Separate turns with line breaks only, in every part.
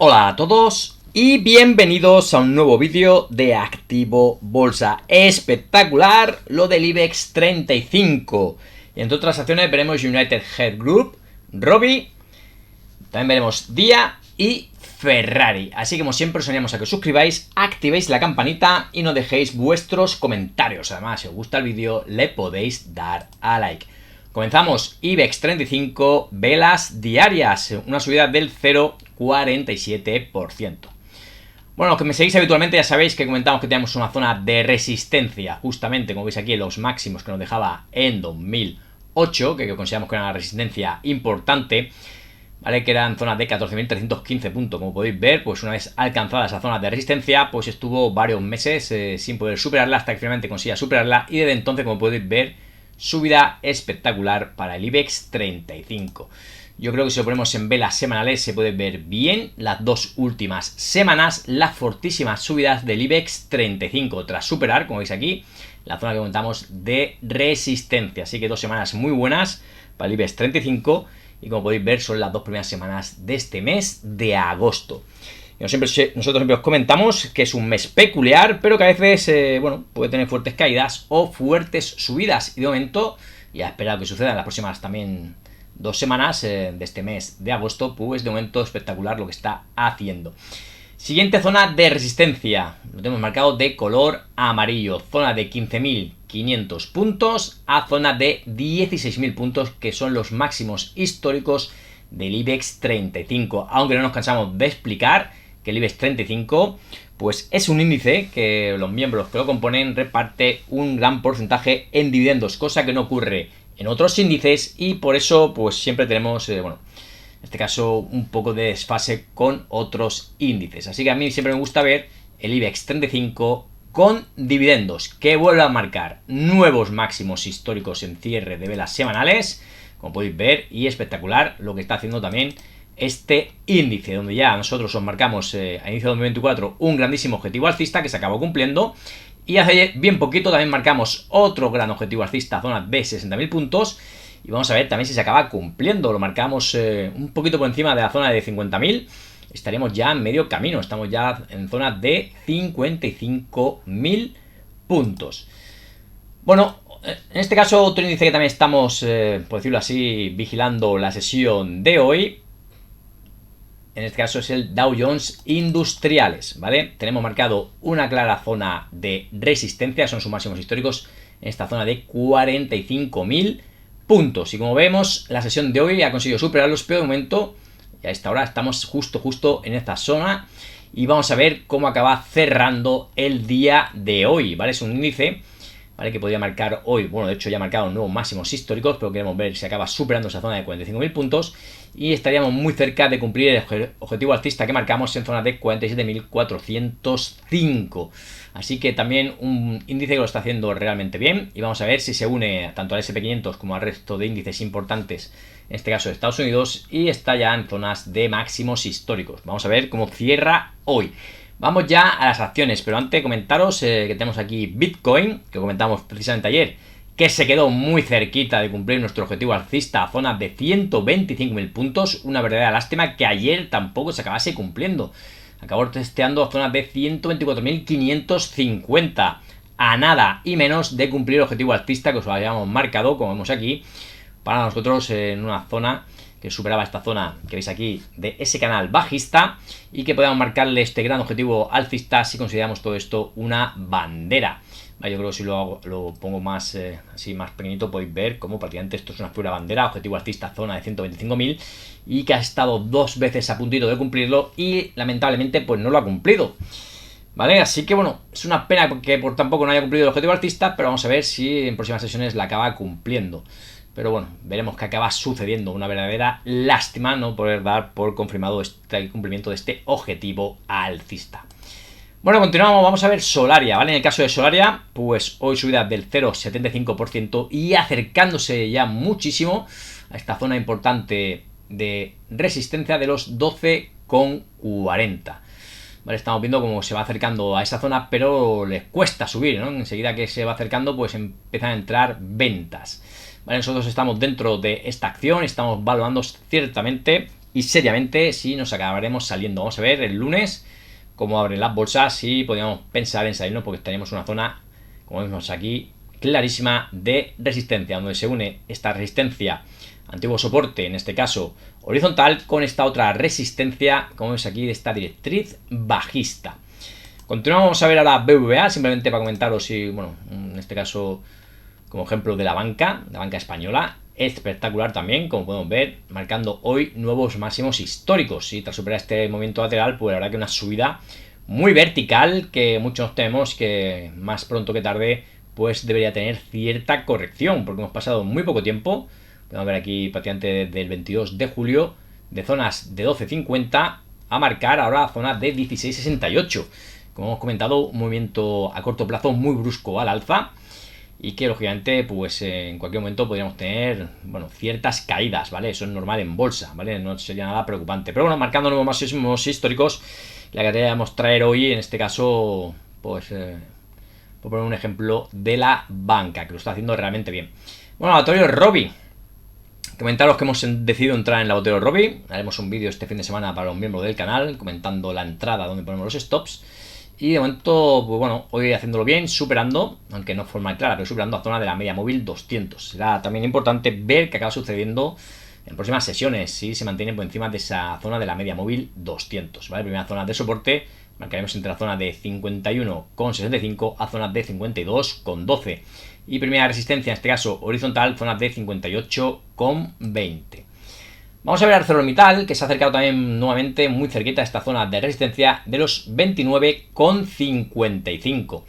Hola a todos y bienvenidos a un nuevo vídeo de Activo Bolsa. Espectacular lo del IBEX 35. Y entre otras acciones veremos United Health Group, Robi, también veremos Dia y Ferrari. Así que como siempre os animamos a que os suscribáis, activéis la campanita y no dejéis vuestros comentarios. Además, si os gusta el vídeo le podéis dar a like. Comenzamos. IBEX 35, velas diarias, una subida del 0,47%. Bueno, los que me seguís habitualmente ya sabéis que comentamos que teníamos una zona de resistencia, justamente como veis aquí en los máximos que nos dejaba en 2008, que consideramos que era una resistencia importante, ¿vale? Que eran zonas de 14.315 puntos. Como podéis ver, pues una vez alcanzada esa zona de resistencia, pues estuvo varios meses sin poder superarla hasta que finalmente consiga superarla, y desde entonces, como podéis ver, subida espectacular para el IBEX 35. Yo creo que si lo ponemos en velas semanales se puede ver bien las dos últimas semanas, las fortísimas subidas del IBEX 35 tras superar, como veis aquí, la zona que comentamos de resistencia. Así que 2 semanas muy buenas para el IBEX 35 y como podéis ver son las 2 primeras semanas de este mes de agosto. Nosotros siempre os comentamos que es un mes peculiar, pero que a veces puede tener fuertes caídas o fuertes subidas. Y de momento, y a esperar que suceda en las próximas también 2 semanas de este mes de agosto, pues de momento espectacular lo que está haciendo. Siguiente zona de resistencia, lo tenemos marcado de color amarillo, zona de 15.500 puntos a zona de 16.000 puntos, que son los máximos históricos del IBEX 35. Aunque no nos cansamos de explicar que el IBEX 35 pues es un índice que los miembros que lo componen reparte un gran porcentaje en dividendos, cosa que no ocurre en otros índices, y por eso pues siempre tenemos, en este caso, un poco de desfase con otros índices. Así que a mí siempre me gusta ver el IBEX 35 con dividendos, que vuelve a marcar nuevos máximos históricos en cierre de velas semanales, como podéis ver, y espectacular lo que está haciendo también este índice, donde ya nosotros os marcamos a inicio de 2024 un grandísimo objetivo alcista que se acabó cumpliendo, y hace bien poquito también marcamos otro gran objetivo alcista, zona de 60.000 puntos, y vamos a ver también si se acaba cumpliendo. Lo marcamos un poquito por encima de la zona de 50.000, estaríamos ya en medio camino, estamos ya en zona de 55.000 puntos. Bueno, en este caso otro índice que también estamos, por decirlo así, vigilando la sesión de hoy, en este caso es el Dow Jones Industriales, ¿vale? Tenemos marcado una clara zona de resistencia, son sus máximos históricos en esta zona de 45.000 puntos. Y como vemos, la sesión de hoy ha conseguido superarlos, pero de momento, y a esta hora estamos justo en esta zona, y vamos a ver cómo acaba cerrando el día de hoy, ¿vale? Es un índice, ¿vale?, que podría marcar hoy, de hecho ya ha marcado nuevos máximos históricos, pero queremos ver si acaba superando esa zona de 45.000 puntos y estaríamos muy cerca de cumplir el objetivo alcista que marcamos en zona de 47.405. Así que también un índice que lo está haciendo realmente bien, y vamos a ver si se une tanto al SP500 como al resto de índices importantes, en este caso de Estados Unidos, y está ya en zonas de máximos históricos. Vamos a ver cómo cierra hoy. Vamos ya a las acciones, pero antes comentaros que tenemos aquí Bitcoin, que comentamos precisamente ayer, que se quedó muy cerquita de cumplir nuestro objetivo alcista a zona de 125.000 puntos. Una verdadera lástima que ayer tampoco se acabase cumpliendo. Acabó testeando a zona de 124.550, a nada y menos de cumplir el objetivo alcista que os lo habíamos marcado, como vemos aquí, para nosotros en una zona que superaba esta zona que veis aquí de ese canal bajista, y que podemos marcarle este gran objetivo alcista si consideramos todo esto una bandera. Yo creo que si lo pongo más así más pequeñito, podéis ver cómo prácticamente esto es una pura bandera, objetivo alcista zona de 125.000, y que ha estado 2 veces a puntito de cumplirlo y lamentablemente pues no lo ha cumplido, ¿vale? Así que es una pena que por tampoco no haya cumplido el objetivo alcista, pero vamos a ver si en próximas sesiones la acaba cumpliendo. Pero veremos que acaba sucediendo. Una verdadera lástima no poder dar por confirmado este cumplimiento de este objetivo alcista. Continuamos, vamos a ver Solaria, ¿vale? En el caso de Solaria, pues hoy subida del 0,75% y acercándose ya muchísimo a esta zona importante de resistencia de los 12,40. ¿Vale? Estamos viendo cómo se va acercando a esa zona, pero les cuesta subir, ¿no? Enseguida que se va acercando, pues empiezan a entrar ventas. ¿Vale? Nosotros estamos dentro de esta acción, estamos valorando ciertamente y seriamente si nos acabaremos saliendo. Vamos a ver el lunes cómo abren las bolsas y podríamos pensar en salirnos porque estaríamos en una zona, como vemos aquí, clarísima de resistencia, donde se une esta resistencia, antiguo soporte, en este caso horizontal, con esta otra resistencia, como vemos aquí, de esta directriz bajista. Continuamos a ver ahora BBVA, simplemente para comentaros, y bueno, en este caso como ejemplo de la banca española, espectacular también, como podemos ver, marcando hoy nuevos máximos históricos. Y tras superar este movimiento lateral, pues la verdad que una subida muy vertical que muchos tememos que más pronto que tarde pues debería tener cierta corrección, porque hemos pasado muy poco tiempo, podemos ver aquí prácticamente desde el 22 de julio, de zonas de 12.50 a marcar ahora zonas de 16.68. Como hemos comentado, un movimiento a corto plazo muy brusco al alza, y que lógicamente pues en cualquier momento podríamos tener, bueno, ciertas caídas, ¿vale? Eso es normal en bolsa, ¿vale? No sería nada preocupante. Pero bueno, marcando nuevos máximos históricos, la que queríamos traer hoy, en este caso, pues por poner un ejemplo de la banca, que lo está haciendo realmente bien. Bueno, laboratorio Robi. Comentaros que hemos decidido entrar en laboratorio Robi. Haremos un vídeo este fin de semana para los miembros del canal, comentando la entrada donde ponemos los stops. Y de momento, pues bueno, hoy haciéndolo bien, superando, aunque no de forma clara, pero superando a zona de la media móvil 200. Será también importante ver qué acaba sucediendo en próximas sesiones, si se mantiene por encima de esa zona de la media móvil 200, ¿vale? Primera zona de soporte, marcaremos entre la zona de 51,65 a zona de 52,12. Y primera resistencia, en este caso horizontal, zona de 58,20. Vamos a ver ArcelorMittal, que se ha acercado también nuevamente muy cerquita a esta zona de resistencia de los 29,55,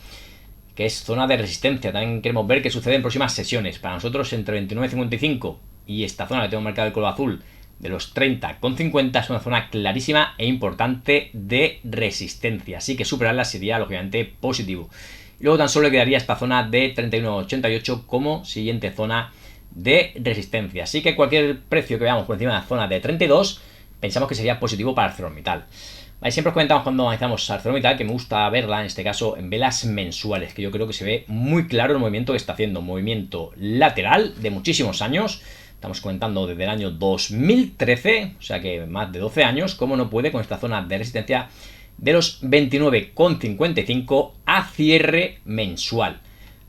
que es zona de resistencia. También queremos ver qué sucede en próximas sesiones. Para nosotros, entre 29,55 y esta zona que tengo marcado el color azul de los 30,50 es una zona clarísima e importante de resistencia. Así que superarla sería lógicamente positivo. Y luego tan solo le quedaría esta zona de 31,88 como siguiente zona de resistencia. Así que cualquier precio que veamos por encima de la zona de 32 pensamos que sería positivo para ArcelorMittal. ¿Vale? Siempre os comentamos cuando analizamos ArcelorMittal que me gusta verla, en este caso, en velas mensuales, que yo creo que se ve muy claro el movimiento que está haciendo. Un movimiento lateral de muchísimos años. Estamos comentando desde el año 2013, o sea que más de 12 años, cómo no puede con esta zona de resistencia de los 29,55 a cierre mensual.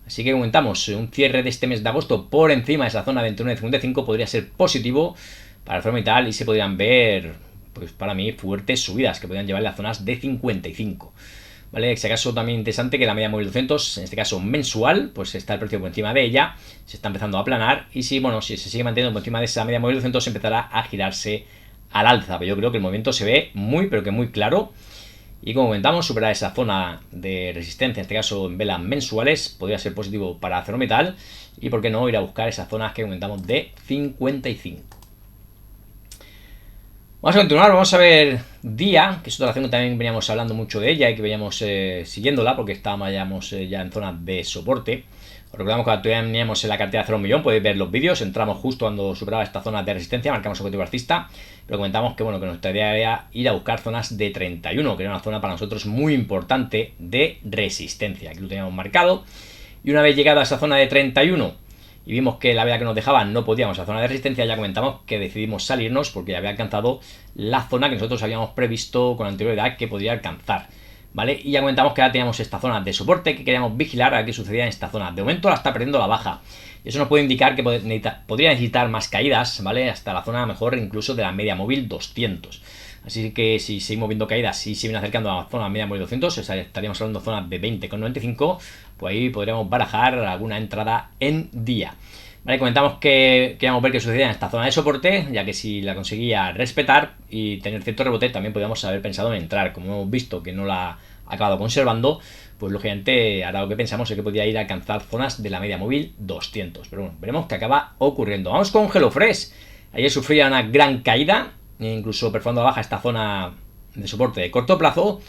Así que comentamos, un cierre de este mes de agosto por encima de esa zona 29,55 podría ser positivo para ArcelorMittal y se podrían ver, pues para mí, fuertes subidas que podrían llevarle a zonas de 55. ¿Vale? Si acaso también interesante que la media móvil 200, en este caso mensual, pues está el precio por encima de ella, se está empezando a aplanar y si, bueno, si se sigue manteniendo por encima de esa media móvil 200 empezará a girarse al alza. Pero yo creo que el movimiento se ve muy, pero que muy claro. Y como comentamos, superar esa zona de resistencia, en este caso en velas mensuales, podría ser positivo para ArcelorMittal. Y por qué no ir a buscar esas zonas que comentamos de 55. Vamos a continuar, vamos a ver Dia, que es otra acción que también veníamos hablando mucho de ella y que veníamos siguiéndola porque estábamos ya en zona de soporte. Os recordamos que todavía teníamos en la cartera 0 millón, podéis ver los vídeos, entramos justo cuando superaba esta zona de resistencia, marcamos objetivo alcista, pero comentamos que bueno, que nuestra idea era ir a buscar zonas de 31, que era una zona para nosotros muy importante de resistencia. Aquí lo teníamos marcado, y una vez llegado a esa zona de 31 y vimos que la vela que nos dejaba no podíamos a zona de resistencia, ya comentamos que decidimos salirnos porque ya había alcanzado la zona que nosotros habíamos previsto con anterioridad que podría alcanzar. ¿Vale? Y ya comentamos que ahora teníamos esta zona de soporte que queríamos vigilar a qué sucedía en esta zona. De momento la está perdiendo la baja. Y eso nos puede indicar que podría necesitar más caídas, ¿vale? Hasta la zona mejor incluso de la media móvil 200. Así que si seguimos viendo caídas y se viene acercando a la zona media móvil 200, estaríamos hablando de zonas de 20,95, pues ahí podríamos barajar alguna entrada en día. Vale, comentamos que queríamos ver qué sucedía en esta zona de soporte, ya que si la conseguía respetar y tener cierto rebote, también podríamos haber pensado en entrar. Como hemos visto que no la ha acabado conservando, pues lógicamente ahora lo que pensamos es que podría ir a alcanzar zonas de la media móvil 200. Pero bueno, veremos qué acaba ocurriendo. Vamos con HelloFresh. Ayer sufría una gran caída, incluso perforando a baja esta zona de soporte de corto plazo.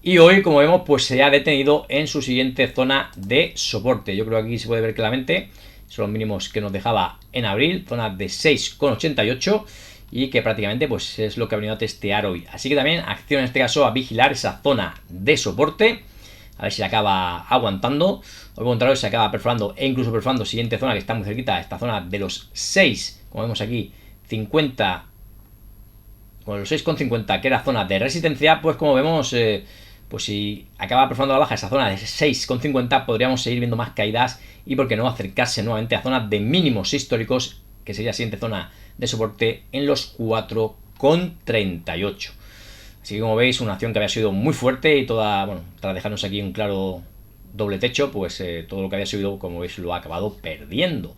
Y hoy, como vemos, pues se ha detenido en su siguiente zona de soporte. Yo creo que aquí se puede ver claramente. Son los mínimos que nos dejaba en abril, zona de 6,88 y que prácticamente pues es lo que ha venido a testear hoy. Así que también acción en este caso a vigilar esa zona de soporte, a ver si la acaba aguantando, o al contrario se acaba perforando e incluso perforando siguiente zona que está muy cerquita, esta zona de los 6, como vemos aquí, 50 con los 6,50 que era zona de resistencia, pues como vemos, pues si acaba perforando a la baja esa zona de 6,50 podríamos seguir viendo más caídas y por qué no acercarse nuevamente a zonas de mínimos históricos, que sería la siguiente zona de soporte en los 4,38. Así que como veis, una acción que había sido muy fuerte y toda, bueno, tras dejarnos aquí un claro doble techo, pues todo lo que había subido, como veis, lo ha acabado perdiendo.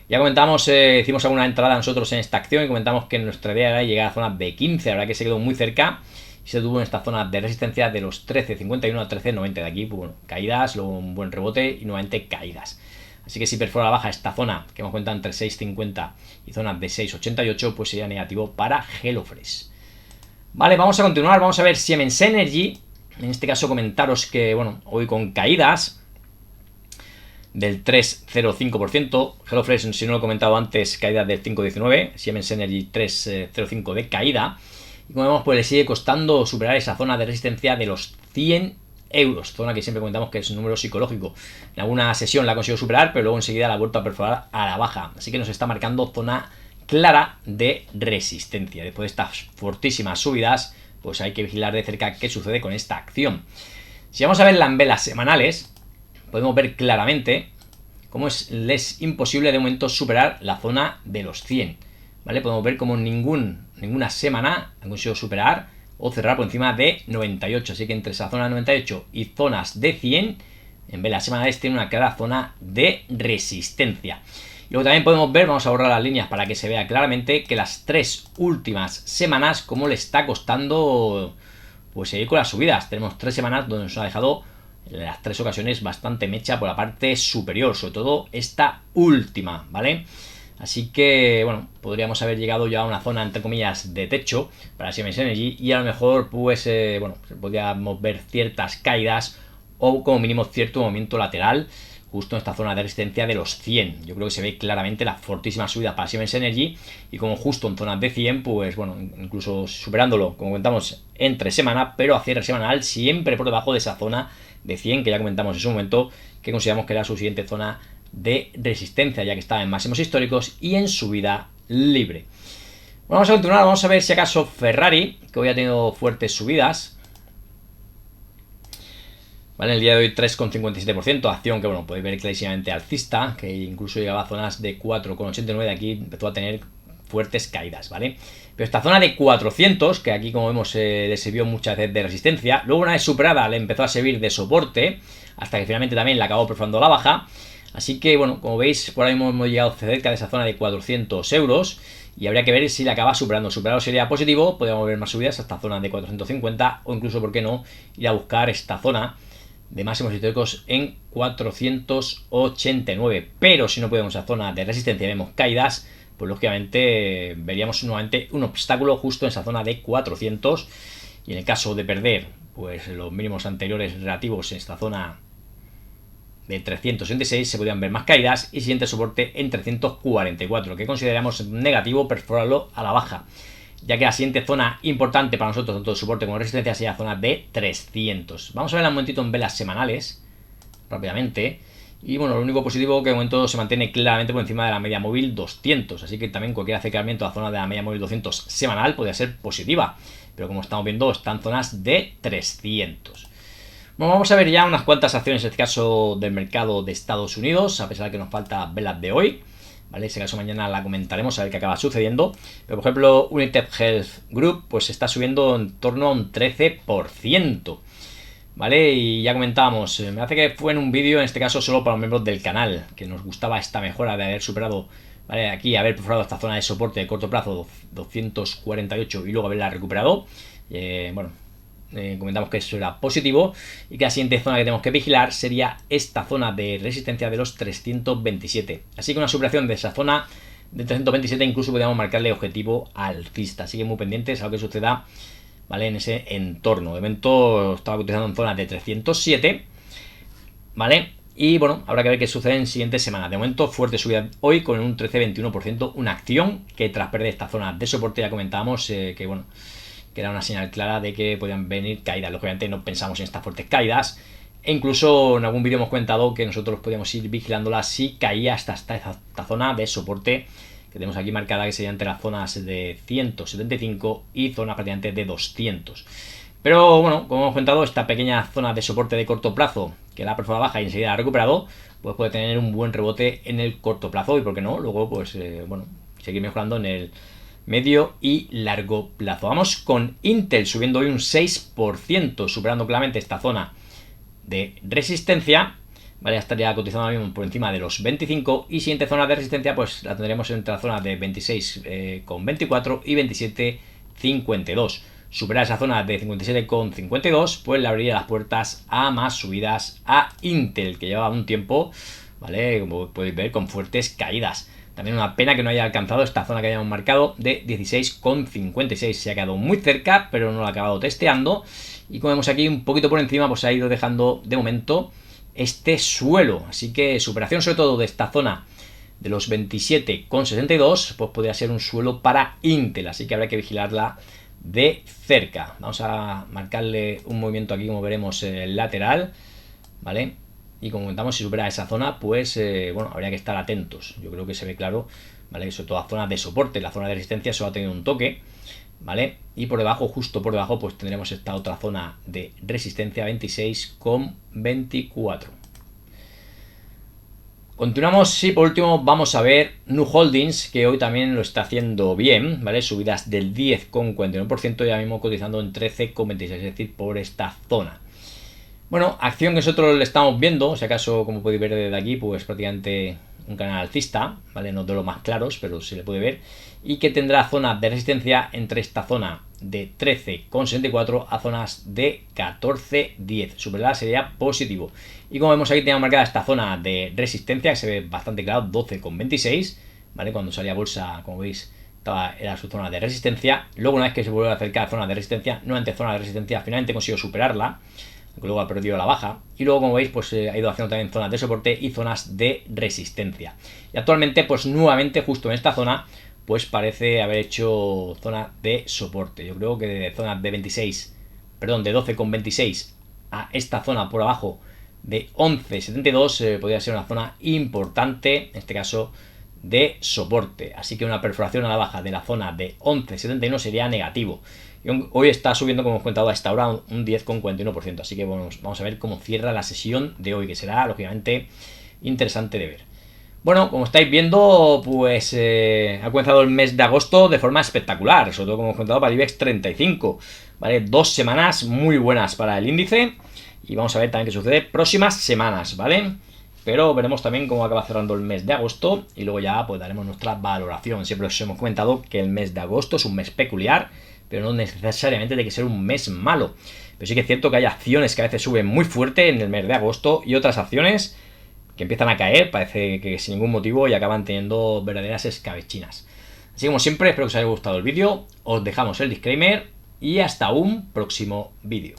Ya comentamos, hicimos alguna entrada nosotros en esta acción y comentamos que nuestra idea era llegar a la zona de 15, la verdad que se quedó muy cerca y se tuvo en esta zona de resistencia de los 13.51 a 13.90 de aquí, pues bueno, caídas, luego un buen rebote y nuevamente caídas. Así que si perfora la baja esta zona, que hemos comentado entre 6.50 y zonas de 6.88, pues sería negativo para HelloFresh. Vale, vamos a continuar, vamos a ver Siemens Energy. En este caso comentaros que, bueno, hoy con caídas del 3,05%, HelloFresh, si no lo he comentado antes, caída del 5,19%, Siemens Energy 3,05% de caída. Y como vemos, pues le sigue costando superar esa zona de resistencia de los 100 euros, zona que siempre comentamos que es un número psicológico. En alguna sesión la ha conseguido superar, pero luego enseguida la ha vuelto a perforar a la baja. Así que nos está marcando zona clara de resistencia. Después de estas fortísimas subidas, pues hay que vigilar de cerca qué sucede con esta acción. Si vamos a verla en velas semanales, podemos ver claramente cómo es imposible de momento superar la zona de los 100. ¿Vale? Podemos ver cómo ninguna semana ha conseguido superar o cerrar por encima de 98. Así que entre esa zona de 98 y zonas de 100, en velas semanales tiene una clara zona de resistencia. Y luego también podemos ver, vamos a borrar las líneas para que se vea claramente, que las 3 últimas semanas, cómo le está costando pues seguir con las subidas. Tenemos 3 semanas donde nos ha dejado en las 3 ocasiones bastante mecha por la parte superior, sobre todo esta última, ¿vale? Así que, bueno, podríamos haber llegado ya a una zona, entre comillas, de techo para Siemens Energy y a lo mejor, pues, bueno, podríamos ver ciertas caídas o como mínimo cierto movimiento lateral justo en esta zona de resistencia de los 100. Yo creo que se ve claramente la fortísima subida para Siemens Energy y como justo en zonas de 100, pues bueno, incluso superándolo, como comentamos, entre semana, pero a cierre semanal siempre por debajo de esa zona de 100 que ya comentamos en su momento, que consideramos que era su siguiente zona de resistencia, ya que estaba en máximos históricos y en subida libre. Bueno, vamos a continuar, vamos a ver si acaso Ferrari, que hoy ha tenido fuertes subidas, ¿vale? El día de hoy 3,57%, acción que, bueno, podéis ver clarísimamente alcista, que incluso llegaba a zonas de 4,89, de aquí empezó a tener fuertes caídas, ¿vale? Pero esta zona de 400, que aquí como vemos le sirvió muchas veces de resistencia, luego una vez superada le empezó a servir de soporte, hasta que finalmente también le acabó perforando la baja. Así que, bueno, como veis, por ahora mismo hemos llegado cerca de esa zona de 400 euros y habría que ver si la acaba superando. Superado sería positivo, podríamos ver más subidas hasta zona de 450 o incluso, ¿por qué no?, ir a buscar esta zona de máximos históricos en 489. Pero si no podemos a zona de resistencia y vemos caídas, pues lógicamente veríamos nuevamente un obstáculo justo en esa zona de 400. Y en el caso de perder pues los mínimos anteriores relativos en esta zona de 366 se podrían ver más caídas y siguiente soporte en 344, que consideramos negativo, perforarlo a la baja, ya que la siguiente zona importante para nosotros, tanto de soporte como de resistencia, sería la zona de 300. Vamos a verla un momentito en velas semanales, rápidamente. Y bueno, lo único positivo que de momento se mantiene claramente por encima de la media móvil 200, así que también cualquier acercamiento a la zona de la media móvil 200 semanal podría ser positiva, pero como estamos viendo están zonas de 300. Bueno, vamos a ver ya unas cuantas acciones, en este caso del mercado de Estados Unidos, a pesar de que nos falta velas de hoy, ¿vale? En ese caso mañana la comentaremos a ver qué acaba sucediendo. Pero por ejemplo, United Health Group pues está subiendo en torno a un 13%, ¿vale? Y ya comentábamos, me hace que fue en un vídeo, en este caso solo para los miembros del canal, que nos gustaba esta mejora de haber superado, ¿vale?, aquí haber perforado esta zona de soporte de corto plazo 248 y luego haberla recuperado. Bueno, comentamos que eso era positivo y que la siguiente zona que tenemos que vigilar sería esta zona de resistencia de los 327. Así que una superación de esa zona de 327 incluso podríamos marcarle objetivo alcista. Así que muy pendientes a lo que suceda, ¿vale?, en ese entorno. De momento estaba cotizando en zona de 307, ¿vale? Y bueno, habrá que ver qué sucede en siguientes semanas. De momento, fuerte subida hoy con un 13-21%, una acción que tras perder esta zona de soporte ya comentábamos que bueno, que era una señal clara de que podían venir caídas. Lógicamente no pensamos en estas fuertes caídas e incluso en algún vídeo hemos comentado que nosotros podíamos ir vigilándola si caía hasta esta zona de soporte que tenemos aquí marcada, que sería entre las zonas de 175 y zonas prácticamente de 200. Pero bueno, como hemos comentado, esta pequeña zona de soporte de corto plazo, que la ha perforado baja y enseguida ha recuperado, pues puede tener un buen rebote en el corto plazo y, ¿por qué no? Luego, pues bueno, seguir mejorando en el medio y largo plazo. Vamos con Intel subiendo hoy un 6%, superando claramente esta zona de resistencia. Vale, ya estaría cotizando ahora mismo por encima de los 25, y siguiente zona de resistencia pues la tendremos entre la zona de 26,24 y 27,52. Superar esa zona de 57,52 pues le abriría las puertas a más subidas a Intel, que lleva un tiempo, vale, como podéis ver, con fuertes caídas. También una pena que no haya alcanzado esta zona que habíamos marcado de 16,56. Se ha quedado muy cerca, pero no lo ha acabado testeando. Y como vemos aquí un poquito por encima, pues se ha ido dejando de momento este suelo. Así que superación sobre todo de esta zona de los 27,62, pues podría ser un suelo para Intel. Así que habrá que vigilarla de cerca. Vamos a marcarle un movimiento aquí, como veremos, lateral, ¿vale? Y como comentamos, si supera esa zona, pues bueno, habría que estar atentos. Yo creo que se ve claro, ¿vale? Sobre todo la zona de soporte, la zona de resistencia solo ha tenido un toque, ¿vale? Y por debajo, justo por debajo, pues tendremos esta otra zona de resistencia, 26,24. Continuamos y por último vamos a ver Nu Holdings, que hoy también lo está haciendo bien, ¿vale? Subidas del 10,49% y ahora mismo cotizando en 13,26, es decir, por esta zona. Bueno, acción que nosotros le estamos viendo, si acaso, como podéis ver desde aquí, pues prácticamente un canal alcista, ¿vale? No de los más claros, pero se le puede ver. Y que tendrá zonas de resistencia entre esta zona de 13,64 a zonas de 14,10. Superarla sería positivo. Y como vemos aquí, tenemos marcada esta zona de resistencia, que se ve bastante claro, 12,26, ¿vale? Cuando salía bolsa, como veis, era su zona de resistencia. Luego, una vez que se vuelve a acercar a la zona de resistencia, nuevamente zona de resistencia, finalmente consiguió superarla, aunque luego ha perdido la baja. Y luego, como veis, pues ha ido haciendo también zonas de soporte y zonas de resistencia. Y actualmente, pues nuevamente, justo en esta zona, pues parece haber hecho zona de soporte. Yo creo que de zonas de 12,26 a esta zona por abajo de 11,72 podría ser una zona importante, en este caso de soporte. Así que una perforación a la baja de la zona de 11,71 sería negativo. Y hoy está subiendo, como hemos contado, a esta hora un 10,41%. Así que bueno, vamos a ver cómo cierra la sesión de hoy, que será lógicamente interesante de ver. Bueno, como estáis viendo, pues ha comenzado el mes de agosto de forma espectacular, sobre todo como hemos contado para el IBEX 35, ¿vale? 2 semanas muy buenas para el índice y vamos a ver también qué sucede próximas semanas, ¿vale? Pero veremos también cómo acaba cerrando el mes de agosto y luego ya pues daremos nuestra valoración. Siempre os hemos comentado que el mes de agosto es un mes peculiar, pero no necesariamente tiene que ser un mes malo. Pero sí que es cierto que hay acciones que a veces suben muy fuerte en el mes de agosto y otras acciones que empiezan a caer, parece que sin ningún motivo, y acaban teniendo verdaderas escabechinas. Así como siempre, espero que os haya gustado el vídeo, os dejamos el disclaimer y hasta un próximo vídeo.